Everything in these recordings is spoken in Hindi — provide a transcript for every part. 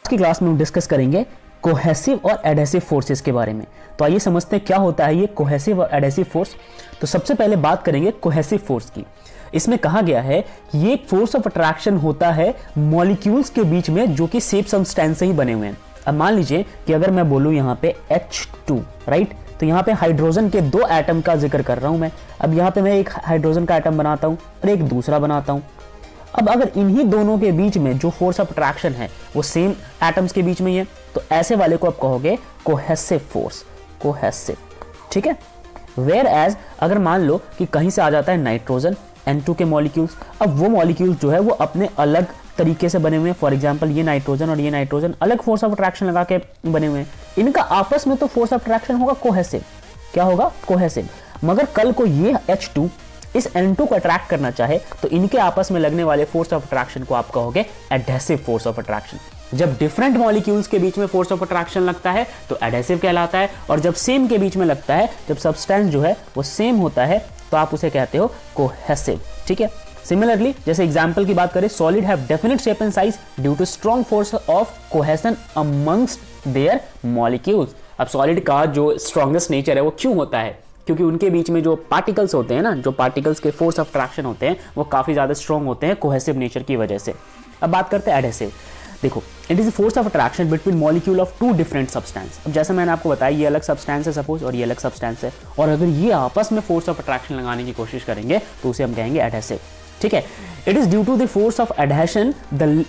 की क्लास में हम डिस्कस करेंगे कोहेसिव और एडहेसिव फोर्सेस के बारे में। तो आइए समझते हैं क्या होता है ये कोहेसिव और एडहेसिव फोर्स। तो सबसे पहले बात करेंगे कोहेसिव फोर्स की। इसमें कहा गया है ये एक फोर्स ऑफ अट्रैक्शन होता है मॉलिक्यूल्स के बीच में जो कि सेम सब्सटेंस से ही बने हुए हैं। अब मान लीजिए कि अगर मैं बोलूं यहाँ पे H2, राइट, तो यहाँ पे हाइड्रोजन के दो एटम का जिक्र कर रहा हूं मैं। अब यहाँ पे मैं एक हाइड्रोजन का एटम बनाता हूं और एक दूसरा बनाता हूं। अब अगर इन्हीं दोनों के बीच में जो फोर्स ऑफ अट्रैक्शन है वो सेम एटम्स के बीच में ही है, तो ऐसे वाले को आप कहोगे कोहेसिव फोर्स, कोहेसिव, ठीक है। वेयर एज अगर मान लो कि कहीं से आ जाता है नाइट्रोजन N2 के मॉलिक्यूल्स, अब वो मॉलिक्यूल्स जो है वो अपने अलग तरीके से बने हुए हैं। फॉर एग्जांपल ये नाइट्रोजन और ये नाइट्रोजन अलग फोर्स ऑफ अट्रैक्शन लगा के बने हुए हैं। इनका आपस में तो फोर्स ऑफ अट्रैक्शन होगा कोहेसिव। क्या होगा? कोहेसिव। मगर कल को ये H2 इस N2 को अट्रैक्ट करना चाहे तो इनके आपस में लगने वाले फोर्स ऑफ अट्रैक्शन को आप कहोगे एडहेसिव फोर्स ऑफ अट्रैक्शन। जब डिफरेंट मॉलिक्यूल्स के बीच में फोर्स ऑफ अट्रैक्शन लगता है तो एडहेसिव कहलाता है, और जब सेम के बीच में लगता है, जब सब्सटेंस जो है वो सेम होता है, तो आप उसे कहते हो कोहेसिव, ठीक है। सिमिलरली जैसे एग्जांपल की बात करें, solid have definite shape and size due to strong force of cohesion amongst their molecules. अब सॉलिड का जो स्ट्रॉन्गेस्ट नेचर है वो क्यों होता है? क्योंकि उनके बीच में जो पार्टिकल्स होते हैं ना, जो पार्टिकल्स के फोर्स ऑफ अट्रैक्शन होते हैं वो काफी ज्यादा स्ट्रॉन्ग होते हैं कोहेसिव नेचर की वजह से। अब बात करते हैं एडहेसिव। देखो, it is force of attraction between molecule of two different substance. अब जैसा मैंने आपको बताया ये अलग सब्सटेंस है सपोज, और ये अलग सब्सटेंस है, और अगर ये आपस में फोर्स ऑफ अट्रैक्शन लगाने की कोशिश करेंगे तो उसे हम कहेंगे एडहेसिव, ठीक है। It is due to the force of adhesion the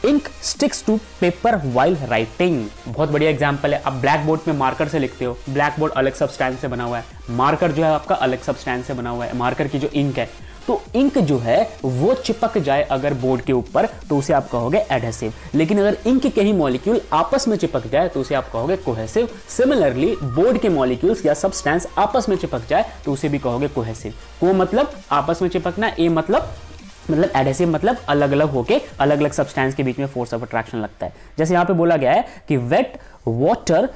ink sticks to paper while writing. बहुत बढ़िया एग्जांपल है। अब ब्लैक बोर्ड में मार्कर से लिखते हो, ब्लैक बोर्ड अलग सब्सटेंस से बना हुआ है, मार्कर जो है आपका अलग सब्सटेंस से बना हुआ है। मार्कर की जो इंक है, तो इंक जो है वो चिपक जाए अगर बोर्ड के ऊपर तो उसे आप कहोगे एडहेसिव। लेकिन अगर इंक के ही मॉलिक्यूल आपस में चिपक जाए तो उसे आप कहोगे कोहेसिव। सिमिलरली बोर्ड के मॉलिक्यूल्स या सब्सटेंस आपस में चिपक जाए तो उसे भी कहोगे कोहेसिव। को मतलब आपस में चिपकना, ए मतलब एडहेसिव मतलब अलग अलग होके अलग अलग सब्सटेंस के बीच में फोर्स ऑफ अट्रैक्शन लगता है। जैसे यहाँ पे बोला गया है कि water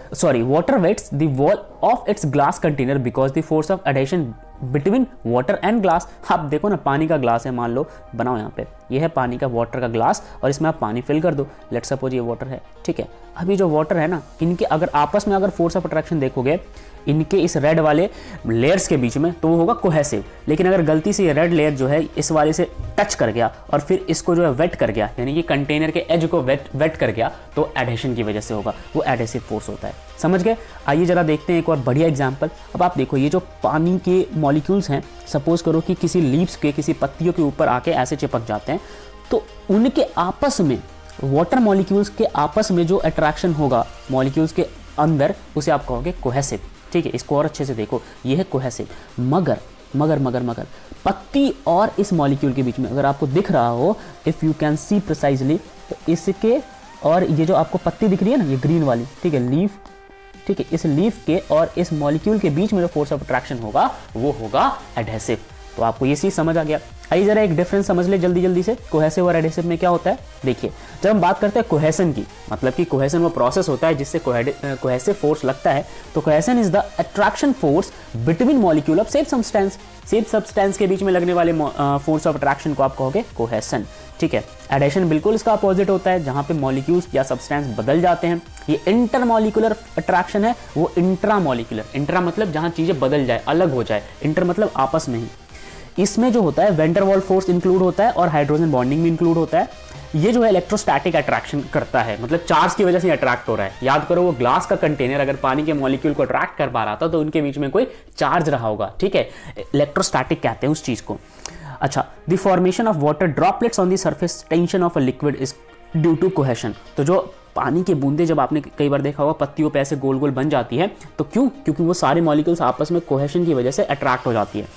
wets the wall of its glass container because the force of adhesion between water and glass. आप देखो ना, पानी का ग्लास है, मान लो बनाओ यहाँ पे, ये है पानी का वाटर का ग्लास और इसमें आप पानी फिल कर दो। लेट्स सपोज ये वाटर है, ठीक है। अभी जो वाटर है ना, इनके अगर आपस में अगर फोर्स ऑफ अट्रैक्शन देखोगे इनके इस रेड वाले लेयर्स के बीच में, तो वो होगा कोहेसिव। लेकिन अगर गलती से ये रेड लेयर जो है इस वाले से टच कर गया और फिर इसको जो है वेट कर गया, यानी कि कंटेनर के एज को वेट कर गया, तो एडहेशन की वजह से होगा, वो एडहेसिव फोर्स होता है। समझ गए? आइए जरा देखते हैं एक और बढ़िया एग्जांपल। अब आप देखो, ये जो पानी के मॉलिक्यूल्स हैं, सपोज करो कि किसी लीव्स के, किसी पत्तियों के ऊपर आके ऐसे चिपक जाते हैं, तो उनके आपस में, वाटर मॉलिक्यूल्स के आपस में जो अट्रैक्शन होगा मॉलिक्यूल्स के अंदर, उसे आप कहोगे कोहेसिव, ठीक है। इसको और अच्छे से देखो, ये है कोहेसिव। मगर पत्ती और इस मॉलिक्यूल के बीच में अगर आपको दिख रहा हो, if you can see precisely, तो इसके और ये जो आपको पत्ती दिख रही है ना, ये ग्रीन वाली, ठीक है, लीफ, ठीक है, इस लीफ के और इस मॉलिक्यूल के बीच में जो फोर्स ऑफ अट्रैक्शन होगा वो होगा एडहेसिव। तो आपको ये चीज समझ आ गया। आइए जरा एक डिफरेंस समझ ले जल्दी से, कोहेसिव और एडहेसिव में क्या होता है। देखिए, जब हम बात करते हैं कोहेशन की, मतलब कि कोहेशन वो प्रोसेस होता है जिससे कोहेसिव फोर्स लगता है। तो cohesion is the attraction force between molecule of same substance. Same substance के बीच में लगने वाले फोर्स ऑफ अट्रैक्शन को आप कहोगे कोहेशन, ठीक है। एडहेशन बिल्कुल इसका अपोजिट होता है, जहां पे मॉलिक्यूल्स या सब्सटेंस बदल जाते हैं। ये इंटरमॉलिक्यूलर अट्रैक्शन है, वो इंट्रामॉलिक्यूलर, इंट्रा मतलब जहां चीजें बदल जाए, अलग हो जाए, इंटर मतलब आपस में ही। इसमें जो होता है van der Waals force include होता है और हाइड्रोजन बॉन्डिंग भी इंक्लूड होता है। ये जो है इलेक्ट्रोस्टैटिक अट्रैक्शन करता है, मतलब चार्ज की वजह से अट्रैक्ट हो रहा है। याद करो, वो ग्लास का कंटेनर अगर पानी के मॉलिक्यूल को अट्रैक्ट कर पा रहा था तो उनके बीच में कोई चार्ज रहा होगा, ठीक है। इलेक्ट्रोस्टैटिक कहते हैं उस चीज को। अच्छा, the formation of water droplets on the surface tension of a liquid is due to cohesion. तो जो पानी की बूंदे, जब आपने कई बार देखा होगा पत्तियों पे ऐसे गोल गोल बन जाती है, तो क्यों? क्योंकि वो सारे मॉलिक्यूल्स आपस में कोहेशन की वजह से अट्रैक्ट हो जाती है।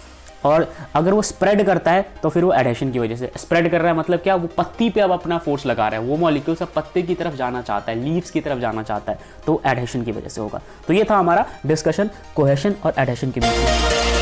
और अगर वो स्प्रेड करता है तो फिर वो एडहेशन की वजह से स्प्रेड कर रहा है, मतलब क्या? वो पत्ती पे अब अपना फोर्स लगा रहा है, वो मॉलिक्यूल सब पत्ते की तरफ जाना चाहता है, लीव्स की तरफ जाना चाहता है, तो एडहेशन की वजह से होगा। तो ये था हमारा डिस्कशन कोहेशन और एडहेशन के बीच में।